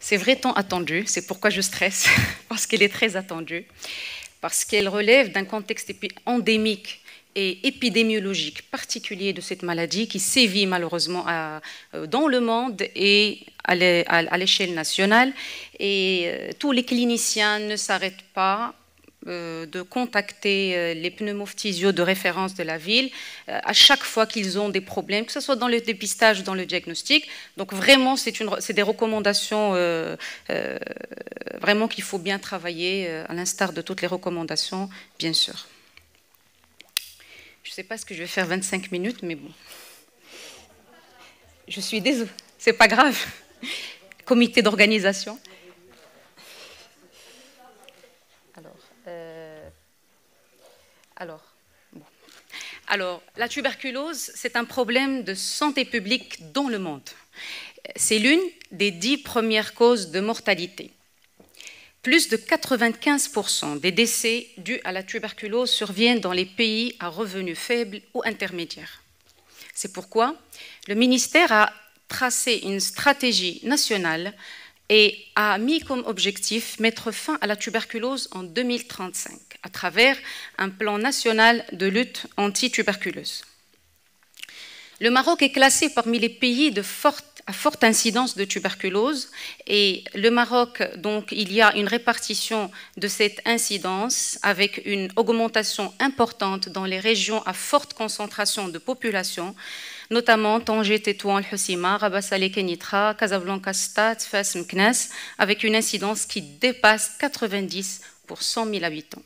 C'est vrai tant attendue, c'est pourquoi je stresse, parce qu'elle est très attendue, parce qu'elle relève d'un contexte endémique et épidémiologique particulier de cette maladie qui sévit malheureusement dans le monde et à l'échelle nationale. Et tous les cliniciens ne s'arrêtent pas de contacter les pneumophthysios de référence de la ville à chaque fois qu'ils ont des problèmes, que ce soit dans le dépistage ou dans le diagnostic. Donc vraiment, c'est des recommandations vraiment qu'il faut bien travailler, à l'instar de toutes les recommandations, bien sûr. Je ne sais pas ce que je vais faire 25 minutes, mais bon. Je suis désolée, c'est pas grave. Comité d'organisation. Alors, la tuberculose, c'est un problème de santé publique dans le monde. C'est l'une des 10 premières causes de mortalité. Plus de 95% des décès dus à la tuberculose surviennent dans les pays à revenus faibles ou intermédiaires. C'est pourquoi le ministère a tracé une stratégie nationale et a mis comme objectif mettre fin à la tuberculose en 2035 à travers un plan national de lutte anti-tuberculose. Le Maroc est classé parmi les pays à forte incidence de tuberculose et le Maroc, donc, il y a une répartition de cette incidence avec une augmentation importante dans les régions à forte concentration de population, notamment Tanger, Tétouan, Al-Hossima, Rabat Salé, Kenitra, Casablanca, Stade, Fès, Meknès, avec une incidence qui dépasse 90 pour 100 000 habitants.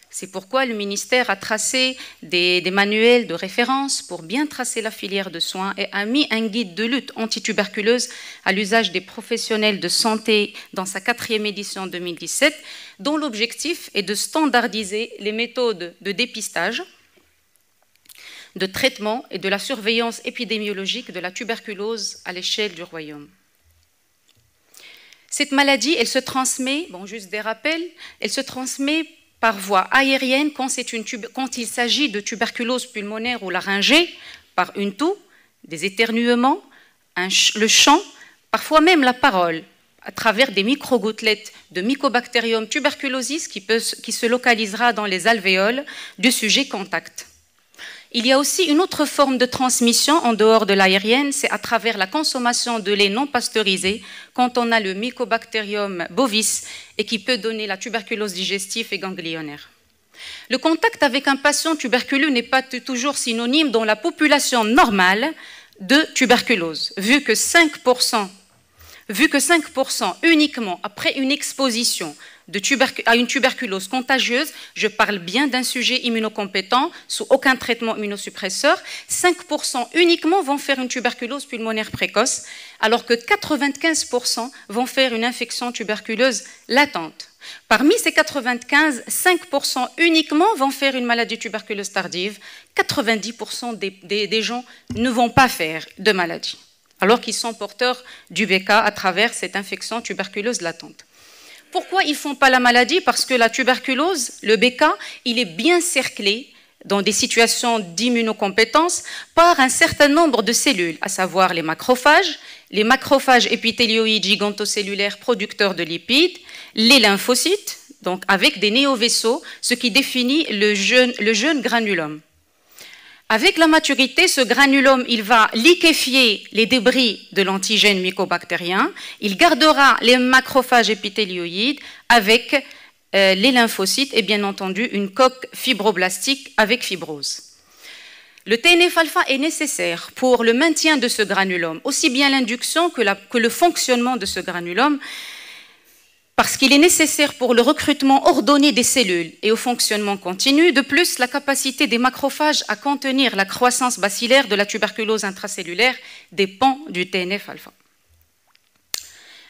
C'est pourquoi le ministère a tracé des manuels de référence pour bien tracer la filière de soins et a mis un guide de lutte anti-tuberculeuse à l'usage des professionnels de santé dans sa 4e édition 2017, dont l'objectif est de standardiser les méthodes de dépistage, de traitement et de la surveillance épidémiologique de la tuberculose à l'échelle du royaume. Cette maladie, elle se transmet, bon, juste des rappels, elle se transmet par voie aérienne quand il s'agit de tuberculose pulmonaire ou laryngée, par une toux, des éternuements, le chant, parfois même la parole, à travers des microgouttelettes de Mycobacterium tuberculosis qui se localisera dans les alvéoles du sujet contact. Il y a aussi une autre forme de transmission en dehors de l'aérienne, c'est à travers la consommation de lait non pasteurisé quand on a le Mycobacterium bovis et qui peut donner la tuberculose digestive et ganglionnaire. Le contact avec un patient tuberculeux n'est pas toujours synonyme dans la population normale de tuberculose, vu que 5% uniquement après une exposition à une tuberculose contagieuse, je parle bien d'un sujet immunocompétent, sous aucun traitement immunosuppresseur, 5% uniquement vont faire une tuberculose pulmonaire précoce, alors que 95% vont faire une infection tuberculeuse latente. Parmi ces 95, 5% uniquement vont faire une maladie tuberculeuse tardive, 90% des gens ne vont pas faire de maladie, alors qu'ils sont porteurs du BK à travers cette infection tuberculeuse latente. Pourquoi ils ne font pas la maladie? Parce que la tuberculose, le BK, il est bien cerclé dans des situations d'immunocompétence par un certain nombre de cellules, à savoir les macrophages épithélioïdes gigantocellulaires producteurs de lipides, les lymphocytes, donc avec des néovaisseaux, ce qui définit le jeune granulome. Avec la maturité, ce granulome, il va liquéfier les débris de l'antigène mycobactérien, il gardera les macrophages épithélioïdes avec les lymphocytes et bien entendu une coque fibroblastique avec fibrose. Le TNF-alpha est nécessaire pour le maintien de ce granulome, aussi bien l'induction que le fonctionnement de ce granulome, parce qu'il est nécessaire pour le recrutement ordonné des cellules et au fonctionnement continu. De plus, la capacité des macrophages à contenir la croissance bacillaire de la tuberculose intracellulaire dépend du TNF-alpha.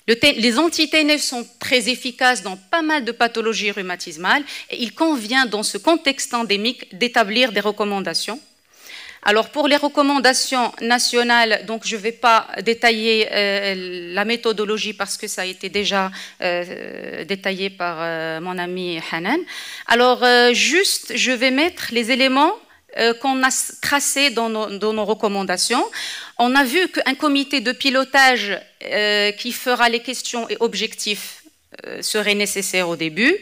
Les anti-TNF sont très efficaces dans pas mal de pathologies rhumatismales et il convient dans ce contexte endémique d'établir des recommandations. Alors pour les recommandations nationales, donc je ne vais pas détailler la méthodologie parce que ça a été déjà détaillé par mon ami Hanan. Alors juste, je vais mettre les éléments qu'on a tracées dans nos recommandations. On a vu qu'un comité de pilotage qui fera les questions et objectifs serait nécessaire au début.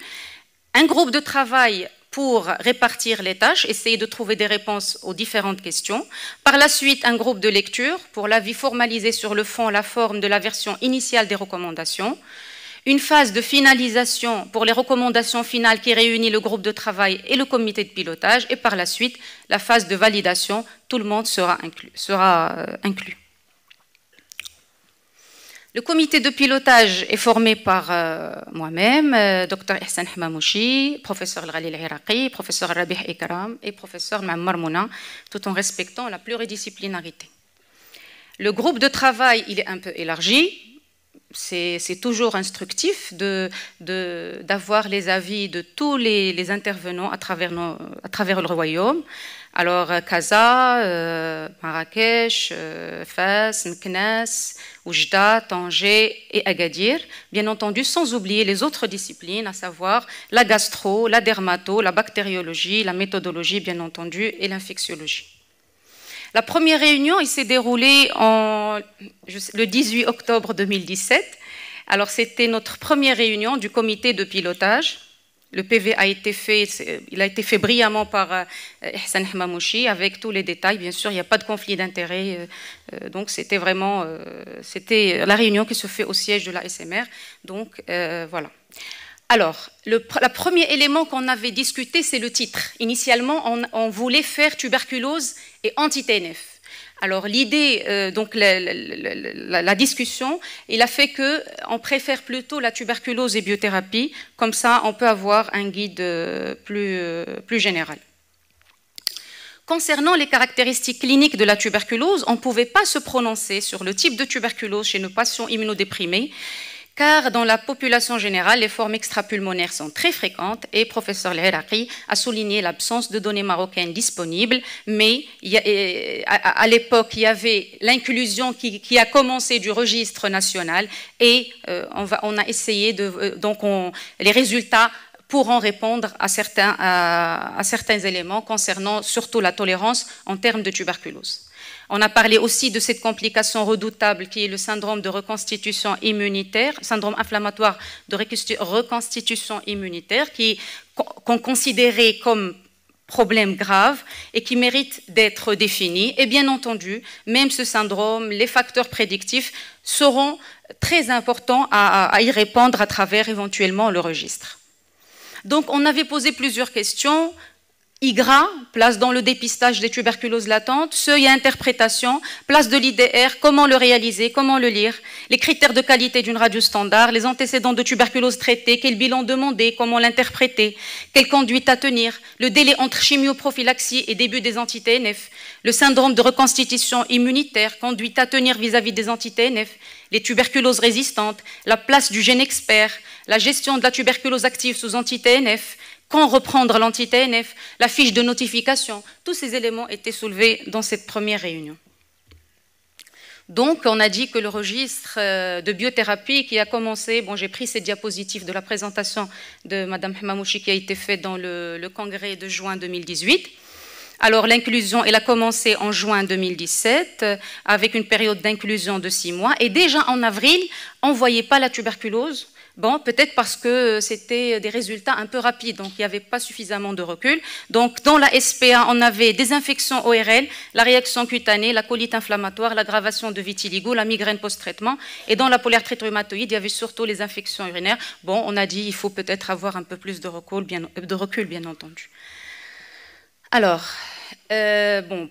Un groupe de travail pour répartir les tâches, essayer de trouver des réponses aux différentes questions. Par la suite, un groupe de lecture pour l'avis formalisé sur le fond, la forme de la version initiale des recommandations. Une phase de finalisation pour les recommandations finales qui réunit le groupe de travail et le comité de pilotage. Et par la suite, la phase de validation, tout le monde sera inclus. Le comité de pilotage est formé par moi-même, Dr Ihsan Hmamouchi, professeur Al-Ghali Al-Iraqi, professeur Rabih Ikram et professeur Ma'ammar Mouna, tout en respectant la pluridisciplinarité. Le groupe de travail, il est un peu élargi. C'est toujours instructif d'avoir les avis de tous les intervenants à travers le royaume. Alors, Casa, Marrakech, Fès, Meknès, Oujda, Tanger et Agadir, bien entendu, sans oublier les autres disciplines, à savoir la gastro, la dermato, la bactériologie, la méthodologie, bien entendu, et l'infectiologie. La première réunion, il s'est déroulée le 18 octobre 2017. Alors, c'était notre première réunion du comité de pilotage. Le PV a été fait brillamment par Ihsan Hmamouchi avec tous les détails. Bien sûr, il n'y a pas de conflit d'intérêts. Donc, c'était vraiment la réunion qui se fait au siège de la SMR. Donc, voilà. Alors, le premier élément qu'on avait discuté, c'est le titre. Initialement, on voulait faire tuberculose et anti-TNF. Alors l'idée, donc la discussion, il a fait qu'on préfère plutôt la tuberculose et biothérapie, comme ça on peut avoir un guide plus général. Concernant les caractéristiques cliniques de la tuberculose, on ne pouvait pas se prononcer sur le type de tuberculose chez nos patients immunodéprimés, car dans la population générale, les formes extrapulmonaires sont très fréquentes et professeur Al-Iraqi a souligné l'absence de données marocaines disponibles, mais à l'époque, il y avait l'inclusion qui a commencé du registre national et on a essayé les résultats pourront répondre à certains éléments concernant surtout la tolérance en termes de tuberculose. On a parlé aussi de cette complication redoutable qui est le syndrome de reconstitution immunitaire, syndrome inflammatoire de reconstitution immunitaire, qu'on considérait comme problème grave et qui mérite d'être défini. Et bien entendu, même ce syndrome, les facteurs prédictifs seront très importants à y répondre à travers éventuellement le registre. Donc on avait posé plusieurs questions. IGRA, place dans le dépistage des tuberculoses latentes, seuil à interprétation, place de l'IDR, comment le réaliser, comment le lire, les critères de qualité d'une radio standard, les antécédents de tuberculose traités, quel bilan demander, comment l'interpréter, quelle conduite à tenir, le délai entre chimioprophylaxie et début des anti-TNF, le syndrome de reconstitution immunitaire, conduite à tenir vis-à-vis des anti-TNF, les tuberculoses résistantes, la place du gène expert, la gestion de la tuberculose active sous anti-TNF, quand reprendre l'anti-TNF, la fiche de notification, tous ces éléments étaient soulevés dans cette première réunion. Donc, on a dit que le registre de biothérapie qui a commencé, bon, j'ai pris ces diapositives de la présentation de Mme Hmamouchi qui a été faite dans le congrès de juin 2018. Alors, l'inclusion, elle a commencé en juin 2017 avec une période d'inclusion de 6 mois. Et déjà en avril, on ne voyait pas la tuberculose. Bon, peut-être parce que c'était des résultats un peu rapides, donc il n'y avait pas suffisamment de recul. Donc, dans la SPA, on avait des infections ORL, la réaction cutanée, la colite inflammatoire, l'aggravation de vitiligo, la migraine post-traitement. Et dans la polyarthrite rhumatoïde, il y avait surtout les infections urinaires. Bon, on a dit qu'il faut peut-être avoir un peu plus de recul, bien entendu. Alors,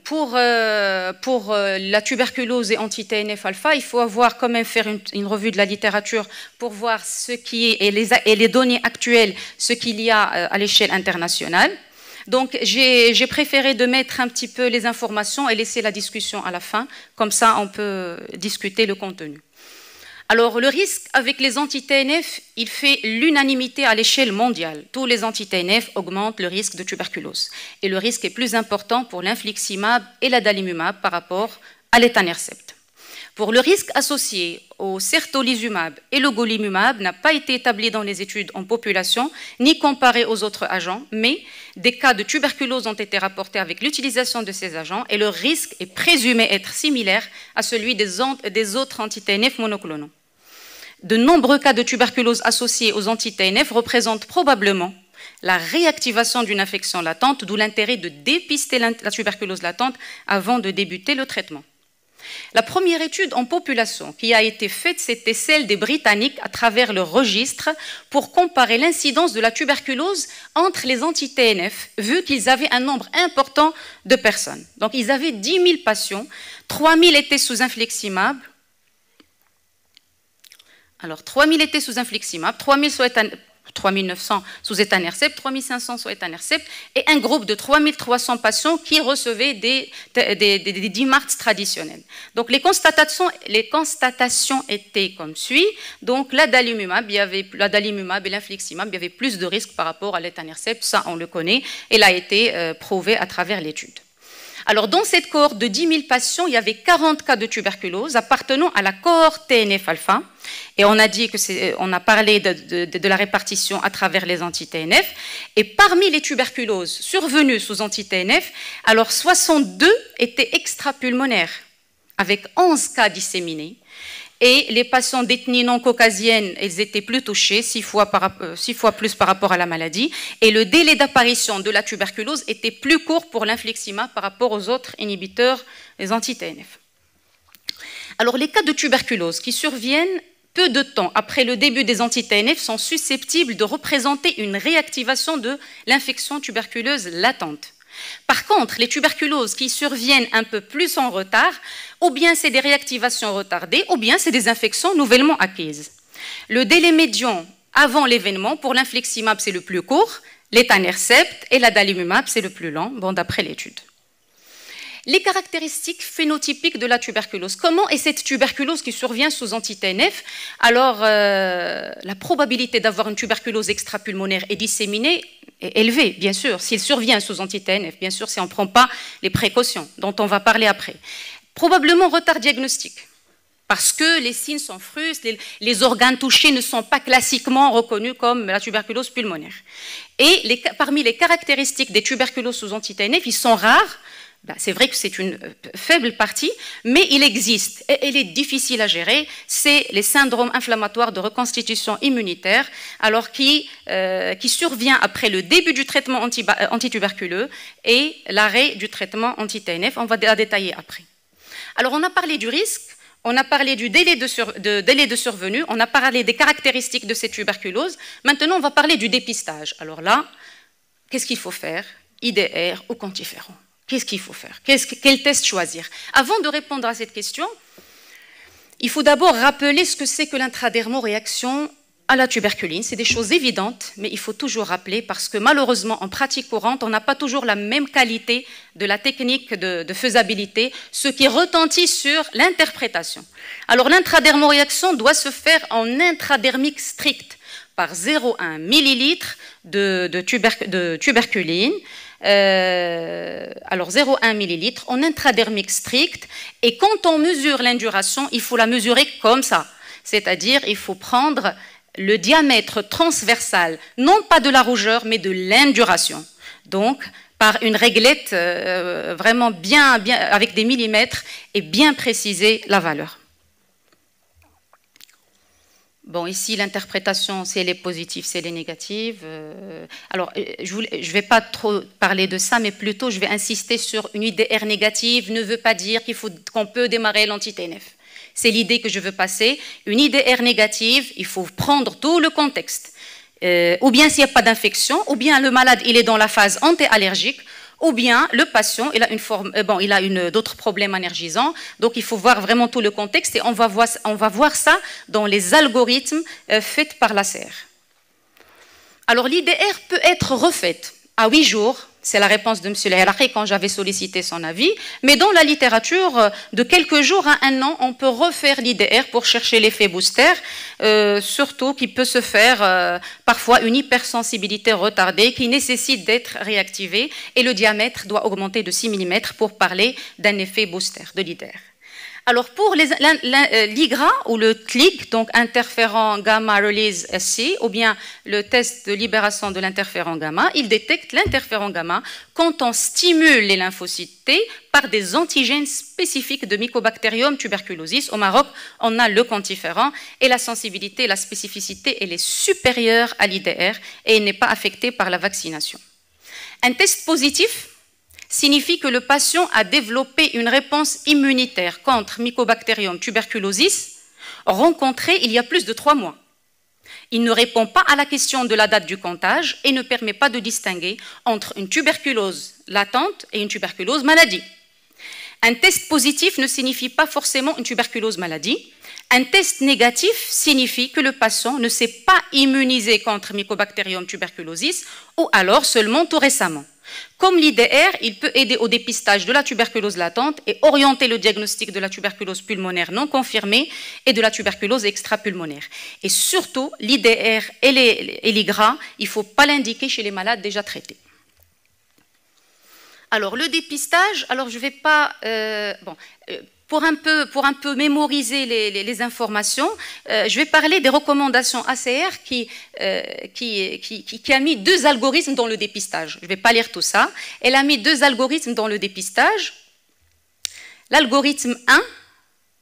pour la tuberculose et anti-TNF-alpha, il faut avoir quand même faire une revue de la littérature pour voir ce qui est et les données actuelles, ce qu'il y a à l'échelle internationale. Donc, j'ai préféré de mettre un petit peu les informations et laisser la discussion à la fin. Comme ça, on peut discuter le contenu. Alors, le risque avec les anti-TNF, il fait l'unanimité à l'échelle mondiale. Tous les anti-TNF augmentent le risque de tuberculose. Et le risque est plus important pour l'infliximab et l'adalimumab par rapport à l'étanercept. Pour le risque associé au certolizumab et le golimumab n'a pas été établi dans les études en population, ni comparé aux autres agents, mais des cas de tuberculose ont été rapportés avec l'utilisation de ces agents et le risque est présumé être similaire à celui des autres anti-TNF monoclonaux. De nombreux cas de tuberculose associés aux anti-TNF représentent probablement la réactivation d'une infection latente, d'où l'intérêt de dépister la tuberculose latente avant de débuter le traitement. La première étude en population qui a été faite, c'était celle des Britanniques à travers le registre pour comparer l'incidence de la tuberculose entre les anti-TNF, vu qu'ils avaient un nombre important de personnes. Donc, ils avaient 10 000 patients, 3 000 étaient sous infliximab. Alors, 3 000 étaient sous infliximab, 3 900 sous étanercept, 3 500 sous étanercept, et un groupe de 3 300 patients qui recevaient des DMARDs traditionnels. Donc les constatations étaient comme suit. Donc l'adalimumab et l'infliximab, il y avait plus de risques par rapport à l'étanercept, ça on le connaît, et il a été prouvé à travers l'étude. Alors, dans cette cohorte de 10 000 patients, il y avait 40 cas de tuberculose appartenant à la cohorte TNF-alpha. Et on a dit on a parlé de la répartition à travers les anti-TNF. Et parmi les tuberculoses survenues sous anti-TNF, alors 62 étaient extrapulmonaires, avec 11 cas disséminés. Et les patients d'ethnie non caucasienne, ils étaient plus touchés, 6 fois plus par rapport à la maladie. Et le délai d'apparition de la tuberculose était plus court pour l'infliximab par rapport aux autres inhibiteurs, les anti-TNF. Alors, les cas de tuberculose qui surviennent peu de temps après le début des anti-TNF sont susceptibles de représenter une réactivation de l'infection tuberculeuse latente. Par contre, les tuberculoses qui surviennent un peu plus en retard, ou bien c'est des réactivations retardées, ou bien c'est des infections nouvellement acquises. Le délai médian avant l'événement, pour l'infliximab, c'est le plus court, l'étanercept et l'adalimumab, c'est le plus long, bon, d'après l'étude. Les caractéristiques phénotypiques de la tuberculose. Comment est cette tuberculose qui survient sous anti-TNF? Alors, la probabilité d'avoir une tuberculose extrapulmonaire et disséminée est élevée, bien sûr, s'il survient sous anti-TNF, bien sûr, si on ne prend pas les précautions, dont on va parler après. Probablement retard diagnostique, parce que les signes sont frustes, les organes touchés ne sont pas classiquement reconnus comme la tuberculose pulmonaire. Et parmi les caractéristiques des tuberculoses sous anti-TNF, ils sont rares. Ben, c'est vrai que c'est une faible partie, mais il existe et elle est difficile à gérer. C'est les syndromes inflammatoires de reconstitution immunitaire, alors qui survient après le début du traitement antituberculeux et l'arrêt du traitement anti-TNF. On va la détailler après. Alors, on a parlé du risque, on a parlé du délai de survenue, on a parlé des caractéristiques de cette tuberculose. Maintenant, on va parler du dépistage. Alors là, qu'est-ce qu'il faut faire? IDR ou quantiféron? Qu'est-ce qu'il faut faire? Quel test choisir? Avant de répondre à cette question, il faut d'abord rappeler ce que c'est que l'intradermoréaction à la tuberculine. C'est des choses évidentes, mais il faut toujours rappeler parce que malheureusement, en pratique courante, on n'a pas toujours la même qualité de la technique de faisabilité, ce qui retentit sur l'interprétation. Alors, l'intradermoréaction doit se faire en intradermique strict par 0,1 ml de tuberculine. Alors 0,1 ml en intradermique strict, et quand on mesure l'induration, il faut la mesurer comme ça, c'est-à-dire il faut prendre le diamètre transversal, non pas de la rougeur, mais de l'induration. Donc, par une réglette vraiment bien avec des millimètres et bien préciser la valeur. Bon, ici, l'interprétation, si elle est positive, si elle est négative. Alors, je ne vais pas trop parler de ça, mais plutôt, je vais insister sur une IDR négative ne veut pas dire qu'on peut démarrer l'anti-TNF. C'est l'idée que je veux passer. Une IDR négative, il faut prendre tout le contexte. Ou bien s'il n'y a pas d'infection, ou bien le malade, il est dans la phase anti-allergique, ou bien le patient, il a d'autres problèmes énergisants. Donc, il faut voir vraiment tout le contexte et on va voir ça dans les algorithmes faits par la CER. Alors, l'IDR peut être refaite à 8 jours. C'est la réponse de M. Leheraki quand j'avais sollicité son avis. Mais dans la littérature, de quelques jours à 1 an, on peut refaire l'IDR pour chercher l'effet booster, surtout qui peut se faire parfois une hypersensibilité retardée qui nécessite d'être réactivée et le diamètre doit augmenter de 6 mm pour parler d'un effet booster de l'IDR. Alors pour l'IGRA ou le TLIG, donc interférent gamma release SC, ou bien le test de libération de l'interférent gamma, il détecte l'interférent gamma quand on stimule les lymphocytes T par des antigènes spécifiques de Mycobacterium tuberculosis. Au Maroc, on a le quantiférant et la sensibilité et la spécificité, elle est supérieure à l'IDR et elle n'est pas affectée par la vaccination. Un test positif signifie que le patient a développé une réponse immunitaire contre Mycobacterium tuberculosis rencontrée il y a plus de 3 mois. Il ne répond pas à la question de la date du comptage et ne permet pas de distinguer entre une tuberculose latente et une tuberculose maladie. Un test positif ne signifie pas forcément une tuberculose maladie. Un test négatif signifie que le patient ne s'est pas immunisé contre Mycobacterium tuberculosis ou alors seulement tout récemment. Comme l'IDR, il peut aider au dépistage de la tuberculose latente et orienter le diagnostic de la tuberculose pulmonaire non confirmée et de la tuberculose extrapulmonaire. Et surtout, l'IDR et l'IGRA, il ne faut pas l'indiquer chez les malades déjà traités. Alors, le dépistage, alors je ne vais pas... pour un peu mémoriser les informations, je vais parler des recommandations ACR qui a mis 2 algorithmes dans le dépistage. Je ne vais pas lire tout ça. Elle a mis 2 algorithmes dans le dépistage, l'algorithme 1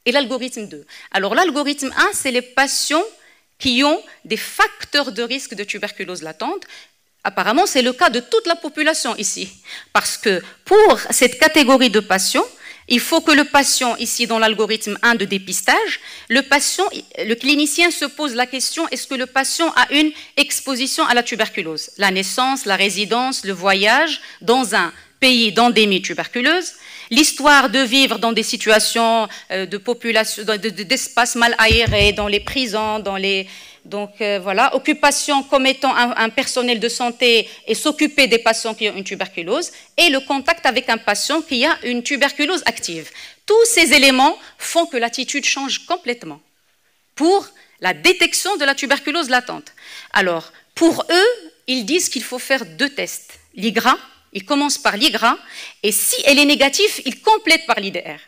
et l'algorithme 2. Alors l'algorithme 1, c'est les patients qui ont des facteurs de risque de tuberculose latente. Apparemment, c'est le cas de toute la population ici. Parce que pour cette catégorie de patients, il faut que le patient, ici dans l'algorithme 1 de dépistage, le clinicien se pose la question, est-ce que le patient a une exposition à la tuberculose? La naissance, la résidence, le voyage dans un pays d'endémie tuberculeuse, l'histoire de vivre dans des situations de population, d'espaces mal aérés, dans les prisons, dans les... Donc voilà, occupation comme étant un personnel de santé et s'occuper des patients qui ont une tuberculose et le contact avec un patient qui a une tuberculose active. Tous ces éléments font que l'attitude change complètement pour la détection de la tuberculose latente. Alors, pour eux, ils disent qu'il faut faire 2 tests. L'IGRA, ils commencent par l'IGRA et si elle est négative, ils complètent par l'IDR.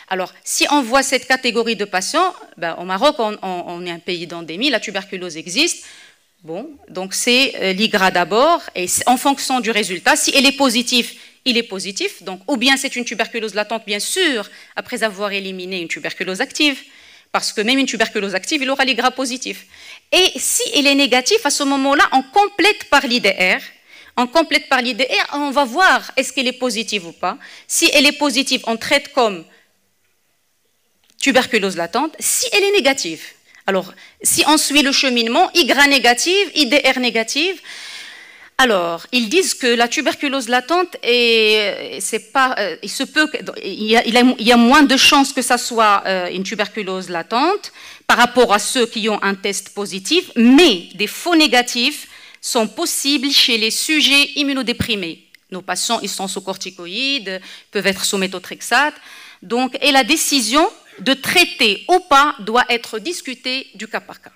Alors, si on voit cette catégorie de patients, au Maroc, on est un pays d'endémie, la tuberculose existe. Bon, donc c'est l'IGRA d'abord, et en fonction du résultat, si elle est positive, il est positif. Donc, ou bien c'est une tuberculose latente, bien sûr, après avoir éliminé une tuberculose active, parce que même une tuberculose active, il aura l'IGRA positif. Et si elle est négative, à ce moment-là, on complète par l'IDR. On complète par l'IDR, on va voir est-ce qu'elle est positive ou pas. Si elle est positive, on traite comme tuberculose latente, si elle est négative. Alors, si on suit le cheminement, IGRA négative, IDR négative, alors, ils disent que la tuberculose latente, il y a moins de chances que ça soit une tuberculose latente par rapport à ceux qui ont un test positif, mais des faux négatifs sont possibles chez les sujets immunodéprimés. Nos patients, ils sont sous corticoïdes, peuvent être sous méthotrexate. Donc, et la décision de traiter ou pas doit être discutée du cas par cas.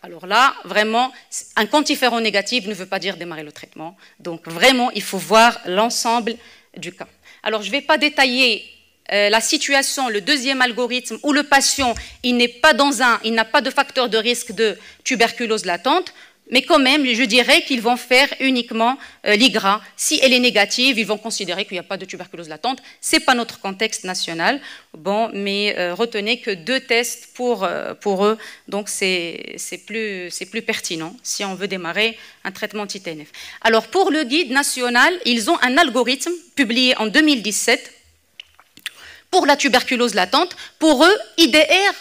Alors là, vraiment, un quantiférant négatif ne veut pas dire démarrer le traitement. Donc vraiment, il faut voir l'ensemble du cas. Alors je ne vais pas détailler la situation, le 2e algorithme où le patient, il n'a pas de facteur de risque de tuberculose latente. Mais quand même, je dirais qu'ils vont faire uniquement l'IGRA. Si elle est négative, ils vont considérer qu'il n'y a pas de tuberculose latente. Ce n'est pas notre contexte national. Bon, mais retenez que 2 tests pour eux, donc c'est plus pertinent si on veut démarrer un traitement anti-TNF. Alors, pour le guide national, ils ont un algorithme publié en 2017 pour la tuberculose latente. Pour eux, IDR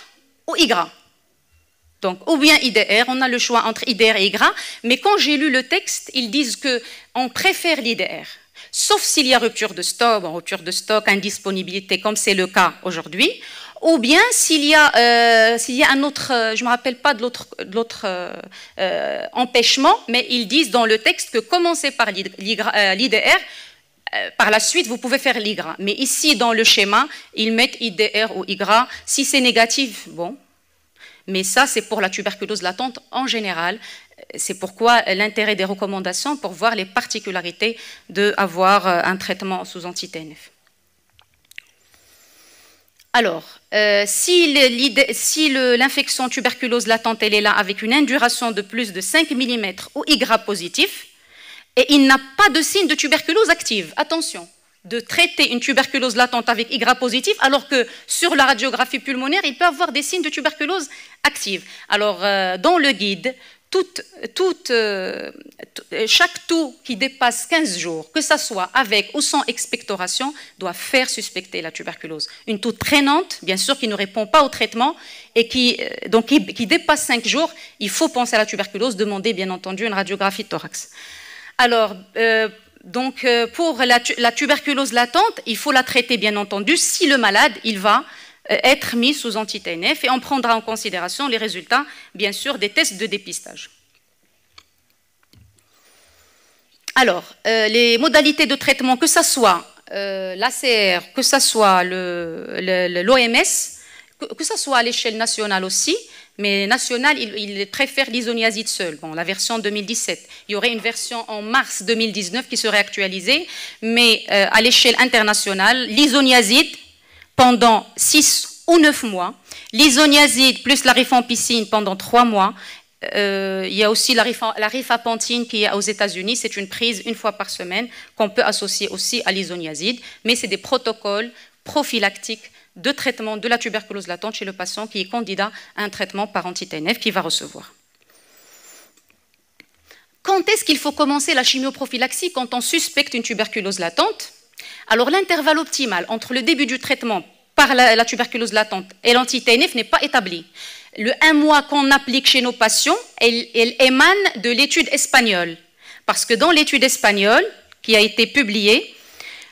ou IGRA. Donc, ou bien IDR, on a le choix entre IDR et IGRA, mais quand j'ai lu le texte, ils disent qu'on préfère l'IDR, sauf s'il y a rupture de stock, indisponibilité, comme c'est le cas aujourd'hui, ou bien s'il y a un autre, je ne me rappelle pas de l'autre empêchement, mais ils disent dans le texte que commencer par l'IDR, par la suite, vous pouvez faire l'IGRA. Mais ici, dans le schéma, ils mettent IDR ou IGRA. Si c'est négatif, bon. Mais ça, c'est pour la tuberculose latente en général. C'est pourquoi l'intérêt des recommandations pour voir les particularités d'avoir un traitement sous anti-TNF. Alors, si l'infection tuberculose latente elle est là avec une induration de plus de 5 mm ou IGRA positif, et il n'a pas de signe de tuberculose active, attention, de traiter une tuberculose latente avec IGRA positif, alors que sur la radiographie pulmonaire, il peut avoir des signes de tuberculose active. Alors, dans le guide, chaque toux qui dépasse 15 jours, que ce soit avec ou sans expectoration, doit faire suspecter la tuberculose. Une toux traînante, bien sûr, qui ne répond pas au traitement et qui dépasse 5 jours, il faut penser à la tuberculose, demander bien entendu une radiographie de thorax. Alors, pour la tuberculose latente, il faut la traiter bien entendu si le malade, il va être mis sous anti-TNF et on prendra en considération les résultats, bien sûr, des tests de dépistage. Alors, les modalités de traitement, que ce soit l'ACR, que ce soit l'OMS, que ce soit à l'échelle nationale aussi, mais nationale, il préfère l'isoniazide seul. Bon, la version 2017. Il y aurait une version en mars 2019 qui serait actualisée, mais à l'échelle internationale, l'isoniazide pendant 6 ou 9 mois, l'isoniazide plus la rifampicine pendant 3 mois. Il y a aussi la rifapentine qui est aux États-Unis, c'est une prise une fois par semaine qu'on peut associer aussi à l'isoniazide, mais c'est des protocoles prophylactiques de traitement de la tuberculose latente chez le patient qui est candidat à un traitement par anti-TNF qu'il va recevoir. Quand est-ce qu'il faut commencer la chimioprophylaxie quand on suspecte une tuberculose latente? Alors l'intervalle optimal entre le début du traitement par la tuberculose latente et l'anti-TNF n'est pas établi. Le 1 mois qu'on applique chez nos patients, elle émane de l'étude espagnole. Parce que dans l'étude espagnole qui a été publiée,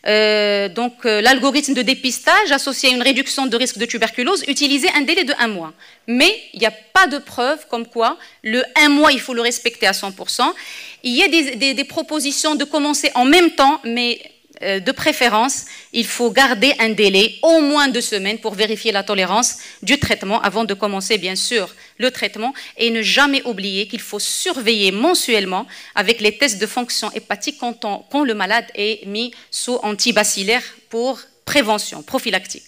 l'algorithme de dépistage associé à une réduction de risque de tuberculose utilisait un délai de 1 mois. Mais il n'y a pas de preuve comme quoi le 1 mois, il faut le respecter à 100%. Il y a des propositions de commencer en même temps, mais de préférence, il faut garder un délai au moins 2 semaines pour vérifier la tolérance du traitement avant de commencer, bien sûr, le traitement et ne jamais oublier qu'il faut surveiller mensuellement avec les tests de fonction hépatique quand le malade est mis sous antibacillaire pour prévention prophylactique.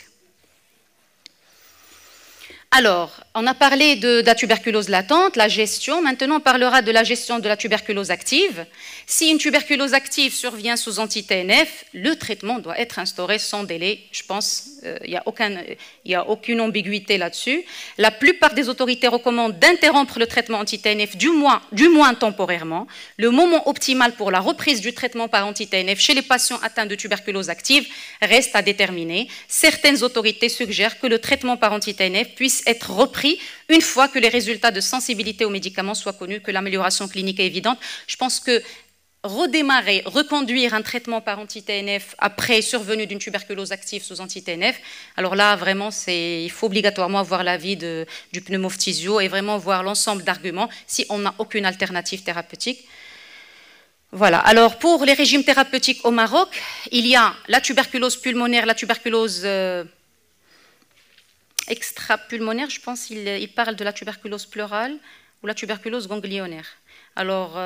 Alors, on a parlé de la tuberculose latente, la gestion. Maintenant, on parlera de la gestion de la tuberculose active. Si une tuberculose active survient sous anti-TNF, le traitement doit être instauré sans délai. Je pense qu'il n'y a aucune ambiguïté là-dessus. La plupart des autorités recommandent d'interrompre le traitement anti-TNF du moins temporairement. Le moment optimal pour la reprise du traitement par anti-TNF chez les patients atteints de tuberculose active reste à déterminer. Certaines autorités suggèrent que le traitement par anti-TNF puisse être repris une fois que les résultats de sensibilité aux médicaments soient connus, que l'amélioration clinique est évidente. Je pense que redémarrer, reconduire un traitement par anti-TNF après survenue d'une tuberculose active sous anti-TNF, alors là, vraiment, il faut obligatoirement avoir l'avis du pneumophthysio et vraiment voir l'ensemble d'arguments si on n'a aucune alternative thérapeutique. Voilà. Alors, pour les régimes thérapeutiques au Maroc, il y a la tuberculose pulmonaire, la tuberculose extrapulmonaire, je pense qu'il parle de la tuberculose pleurale ou la tuberculose ganglionnaire. Alors,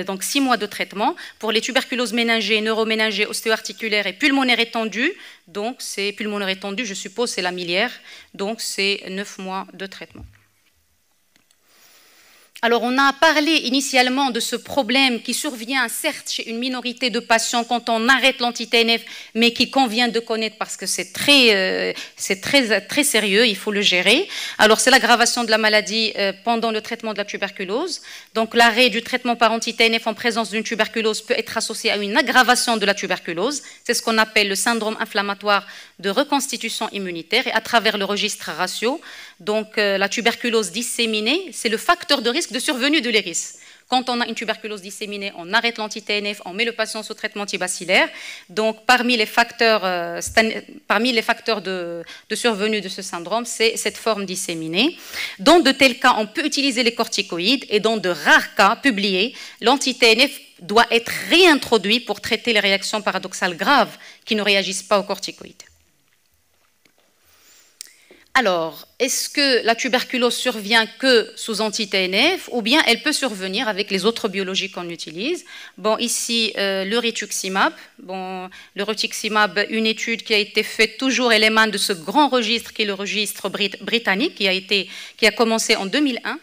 donc 6 mois de traitement. Pour les tuberculoses méningées, neuroméningées, ostéo-articulaires et pulmonaires étendues, donc c'est pulmonaire étendu, je suppose, c'est la miliaire, donc c'est 9 mois de traitement. Alors, on a parlé initialement de ce problème qui survient, certes, chez une minorité de patients quand on arrête l'anti-TNF, mais qui convient de connaître parce que c'est très sérieux, il faut le gérer. Alors, c'est l'aggravation de la maladie pendant le traitement de la tuberculose. Donc, l'arrêt du traitement par anti-TNF en présence d'une tuberculose peut être associé à une aggravation de la tuberculose. C'est ce qu'on appelle le syndrome inflammatoire de reconstitution immunitaire. Et à travers le registre ratio, donc la tuberculose disséminée, c'est le facteur de risque de survenue de l'ERIS. Quand on a une tuberculose disséminée, on arrête l'anti-TNF, on met le patient sous traitement antibacillaire. Donc, parmi les facteurs de survenue de ce syndrome, c'est cette forme disséminée. Dans de tels cas, on peut utiliser les corticoïdes et dans de rares cas publiés, l'anti-TNF doit être réintroduit pour traiter les réactions paradoxales graves qui ne réagissent pas aux corticoïdes. Alors, est-ce que la tuberculose survient que sous anti-TNF ou bien elle peut survenir avec les autres biologiques qu'on utilise? Bon, ici, le rituximab. Bon, le rituximab, une étude qui a été faite toujours, elle émane de ce grand registre qui est le registre britannique qui a commencé en 2001.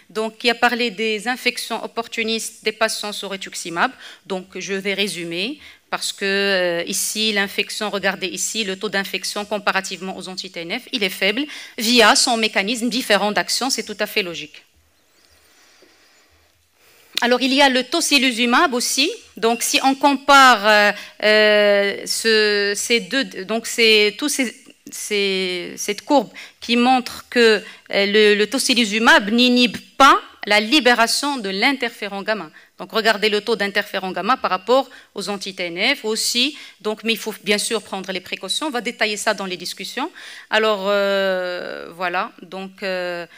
Donc, qui a parlé des infections opportunistes des patients sous rituximab. Donc, je vais résumer. Parce que ici, l'infection, regardez ici, le taux d'infection comparativement aux anti-TNF, il est faible via son mécanisme différent d'action, c'est tout à fait logique. Alors, il y a le tocilizumab aussi. Donc, si on compare ces deux, donc c'est cette courbe qui montre que le tocilizumab n'inhibe pas la libération de l'interféron gamma. Donc, regardez le taux d'interféron gamma par rapport aux anti-TNF aussi. Donc, mais il faut bien sûr prendre les précautions. On va détailler ça dans les discussions. Alors, voilà. Donc, la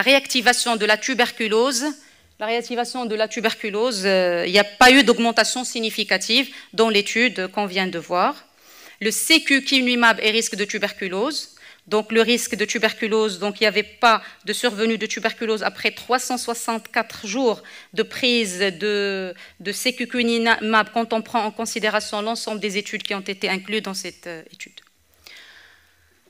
réactivation de la tuberculose, il n'y a pas eu d'augmentation significative dans l'étude qu'on vient de voir. Le secukinumab et risque de tuberculose. Donc, le risque de tuberculose, donc il n'y avait pas de survenue de tuberculose après 364 jours de prise de secukinumab quand on prend en considération l'ensemble des études qui ont été incluses dans cette étude.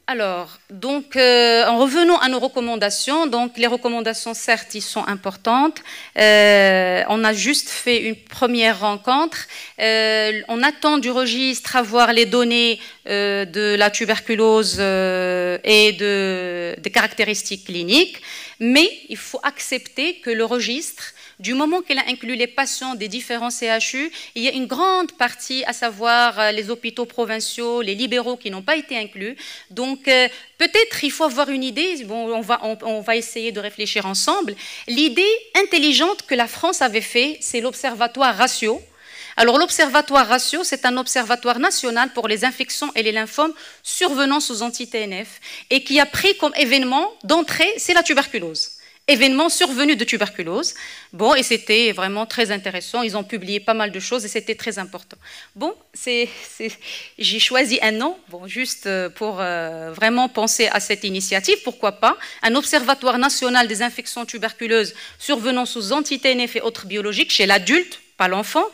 Alors, donc, en revenant à nos recommandations, donc les recommandations, certes, ils sont importantes. On a juste fait une première rencontre. On attend du registre avoir les données de la tuberculose et des caractéristiques cliniques, mais il faut accepter que le registre, du moment qu'elle a inclus les patients des différents CHU, il y a une grande partie, à savoir les hôpitaux provinciaux, les libéraux qui n'ont pas été inclus. Donc, peut-être il faut avoir une idée, bon, on va essayer de réfléchir ensemble. L'idée intelligente que la France avait fait, c'est l'observatoire Ratio. Alors, l'observatoire Ratio, c'est un observatoire national pour les infections et les lymphomes survenant sous anti-TNF et qui a pris comme événement d'entrée, c'est la tuberculose. Événement survenu de tuberculose. Bon, et c'était vraiment très intéressant. Ils ont publié pas mal de choses et c'était très important. Bon, j'ai choisi un nom, bon, juste pour vraiment penser à cette initiative. Pourquoi pas? Un observatoire national des infections tuberculeuses survenant sous anti-TNF et autres biologiques chez l'adulte, pas l'enfant,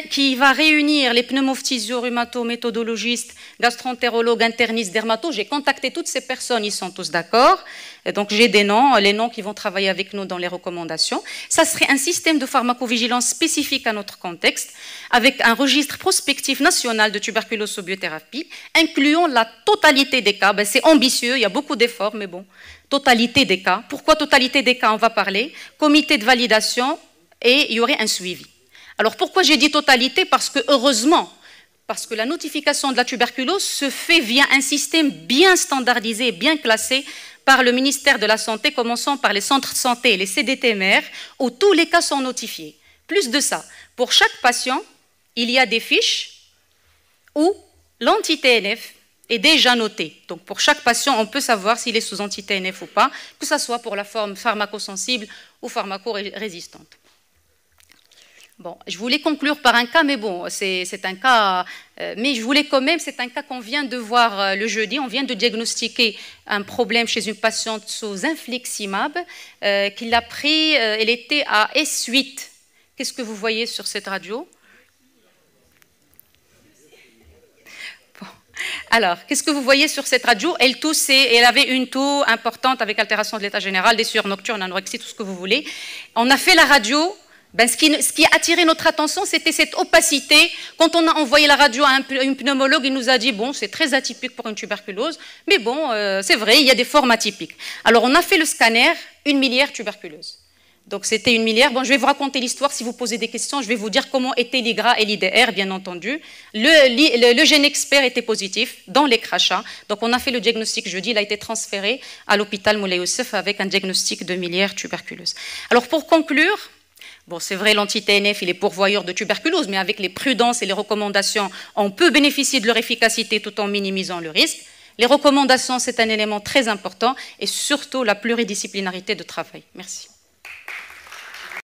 qui va réunir les pneumophthisios, rhumato-méthodologistes, gastroentérologues, internistes, dermatos. J'ai contacté toutes ces personnes, ils sont tous d'accord. Donc j'ai des noms, les noms qui vont travailler avec nous dans les recommandations. Ça serait un système de pharmacovigilance spécifique à notre contexte, avec un registre prospectif national de tuberculose sous biothérapie, incluant la totalité des cas. Ben, c'est ambitieux, il y a beaucoup d'efforts, mais bon, totalité des cas. Pourquoi totalité des cas? On va parler. Comité de validation et il y aurait un suivi. Alors pourquoi j'ai dit totalité? Parce que heureusement, parce que la notification de la tuberculose se fait via un système bien standardisé, bien classé par le ministère de la Santé, commençant par les centres de santé et les CDTMR, où tous les cas sont notifiés. Plus de ça, pour chaque patient, il y a des fiches où l'anti-TNF est déjà noté. Donc pour chaque patient, on peut savoir s'il est sous anti-TNF ou pas, que ce soit pour la forme pharmacosensible ou pharmacorésistante. Bon, je voulais conclure par un cas, mais bon, c'est un cas, mais je voulais quand même, c'est un cas qu'on vient de voir le jeudi, on vient de diagnostiquer un problème chez une patiente sous infliximab, qui l'a pris, elle était à S8. Qu'est-ce que vous voyez sur cette radio? Bon. Alors, qu'est-ce que vous voyez sur cette radio? Elle toussait, elle avait une toux importante avec altération de l'état général, des sueurs nocturnes, anorexie, tout ce que vous voulez. On a fait la radio. Ben, ce qui a attiré notre attention, c'était cette opacité. Quand on a envoyé la radio à un pneumologue, il nous a dit, bon, c'est très atypique pour une tuberculose, mais bon, c'est vrai, il y a des formes atypiques. Alors, on a fait le scanner, une miliaire tuberculeuse. Donc, c'était une miliaire. Bon, je vais vous raconter l'histoire. Si vous posez des questions, je vais vous dire comment étaient l'IGRA et l'IDR, bien entendu. Le gène expert était positif dans les crachats. Donc, on a fait le diagnostic jeudi. Il a été transféré à l'hôpital Moulay Youssef avec un diagnostic de miliaire tuberculeuse. Alors, pour conclure, bon, c'est vrai, l'anti-TNF, il est pourvoyeur de tuberculose, mais avec les prudences et les recommandations, on peut bénéficier de leur efficacité tout en minimisant le risque. Les recommandations, c'est un élément très important et surtout la pluridisciplinarité de travail. Merci.